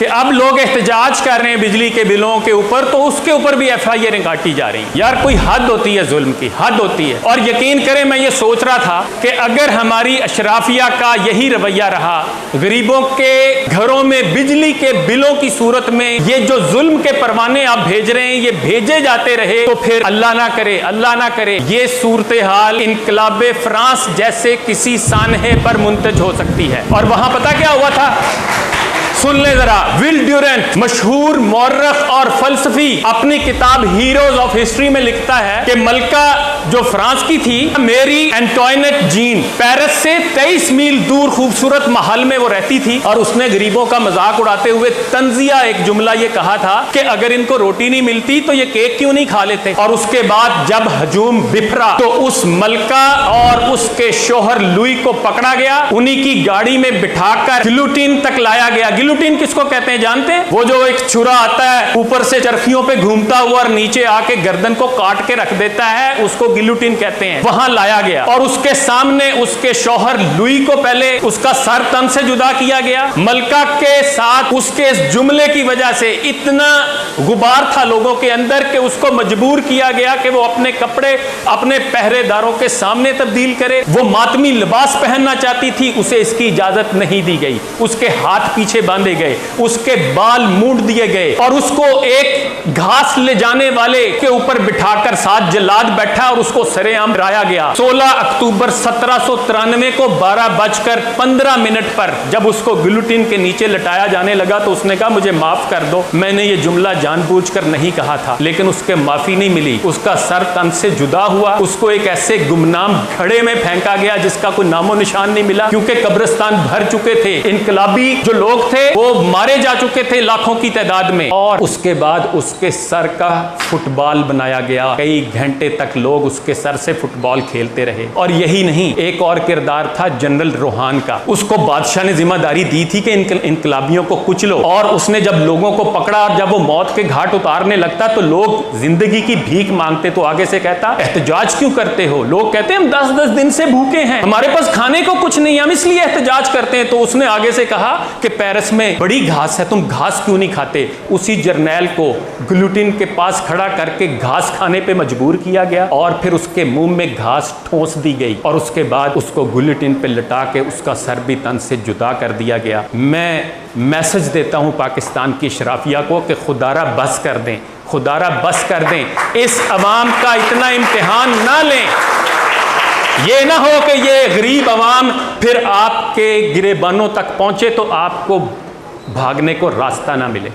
کہ اب لوگ احتجاج کر رہے ہیں بجلی کے بلوں کے اوپر، تو اس کے اوپر بھی ایف آئی آر کاٹی جا رہی ہیں۔ یار کوئی حد ہوتی ہے ظلم کی، حد ہوتی ہے۔ اور یقین کریں میں یہ سوچ رہا تھا کہ اگر ہماری اشرافیہ کا یہی رویہ رہا، غریبوں کے گھروں میں بجلی کے بلوں کی صورت میں یہ جو ظلم کے پروانے آپ بھیج رہے ہیں یہ بھیجے جاتے رہے، تو پھر اللہ نہ کرے یہ صورتحال انقلاب فرانس جیسے کسی سانحے پر منتج ہو سکتی ہے۔ اور وہاں پتہ کیا ہوا تھا؟ سن لیں ذرا، ول ڈیورنٹ مشہور مورخ اور فلسفی اپنی کتاب ہیروز آف ہسٹری میں لکھتا ہے کہ ملکہ جو فرانس کی تھی، میری اینٹوائنٹ جین، پیرس سے 23 میل دور خوبصورت محل میں وہ رہتی تھی، اور اس نے غریبوں کا مذاق اڑاتے ہوئے طنزیہ ایک جملہ یہ کہا تھا کہ اگر ان کو روٹی نہیں ملتی تو یہ کیک کیوں نہیں کھا لیتے۔ اور اس کے بعد جب ہجوم بپھرا تو اس ملکہ اور اس کے شوہر لوئی کو پکڑا گیا، انہی کی گاڑی میں بٹھا کر گلوٹین تک لایا گیا۔ گلوٹین کس کو کہتے ہیں جانتے ہیں؟ وہ جو ایک چھرا آتا ہے اوپر سے چرخیوں پہ گھومتا ہوا اور نیچے آ کے گردن کو کاٹ کے رکھ دیتا ہے، اس کو گلوٹین کہتے ہیں۔ وہاں لایا گیا اور اس کے سامنے اس کے شوہر لوئی کو پہلے اس کا سر تن سے جدا کیا گیا۔ ملکہ کے ساتھ اس کے اس جملے کی وجہ سے اتنا غبار تھا لوگوں کے اندر کہ اس کو مجبور کیا گیا کہ وہ اپنے کپڑے اپنے پہرے داروں کے سامنے تبدیل کرے۔ وہ ماتمی لباس پہننا چاہتی تھی، اسے اس کی اجازت نہیں دی گئی۔ اس کے ہاتھ پیچھے باندھے گئے، اس کے بال مونڈ دیے گئے، اور اس کو ایک گھاس لے جانے والے کے اوپر بٹھا کر ساتھ جلاد بیٹھا اور اس کو سرے عام ڈرایا گیا۔ 16 اکتوبر 1793 کو 12:15 پر جب اس کو گلوٹین کے نیچے لٹایا جانے لگا تو اس نے کہا مجھے معاف کر دو، میں نے یہ جملہ جان بوجھ کر نہیں کہا تھا۔ لیکن اس کے معافی نہیں ملی، اس کا سر تن سے جدا ہوا، اس کو ایک ایسے گمنام گھڑے میں پھینکا گیا جس کا کوئی نام و نشان نہیں ملا، کیونکہ قبرستان بھر چکے تھے۔ انقلابی جو لوگ تھے وہ مارے جا چکے تھے لاکھوں کی تعداد میں، اور اس کے بعد اس کے سر کا فٹ بال بنایا گیا۔ کئی گھنٹے تک لوگ اس کے سر سے فٹ بال کھیلتے رہے۔ اور یہی نہیں، ایک اور کردار تھا جنرل روحان کا، اس کو بادشاہ نے ذمہ داری دی تھی کہ انقلابیوں کو کچلو، اور اس نے جب لوگوں کو پکڑا اور جب وہ موت کے گھاٹ اتارنے لگتا تو لوگ زندگی کی بھیک مانگتے تو آگے سے کہتا احتجاج کیوں کرتے ہو؟ لوگ کہتے ہیں ہم 10 دن سے بھوکے ہیں، ہمارے پاس کھانے کو کچھ نہیں، ہم اس لیے احتجاج کرتے ہیں۔ تو اس نے آگے سے کہا کہ پیرس میں بڑی گھاس ہے، تم گھاس کیوں نہیں کھاتے؟ اسی جرنیل کو گلوٹین کے پاس کھڑا کر کے گھاس کھانے پہ مجبور کیا گیا، اور پھر اس کے منہ میں گھاس ٹھونس دی گئی، اور اس کے بعد اس کو گلوٹین پہ لٹا کے اس کا سر بھی تن سے جدا کر دیا گیا۔ میں میسج دیتا ہوں پاکستان کی اشرافیہ کو کہ خدا را بس کر دیں، خدا را بس کر دیں، اس عوام کا اتنا امتحان نہ لیں۔ یہ نہ ہو کہ یہ غریب عوام پھر آپ کے گریبانوں تک پہنچے تو آپ کو بھاگنے کو راستہ نہ ملے۔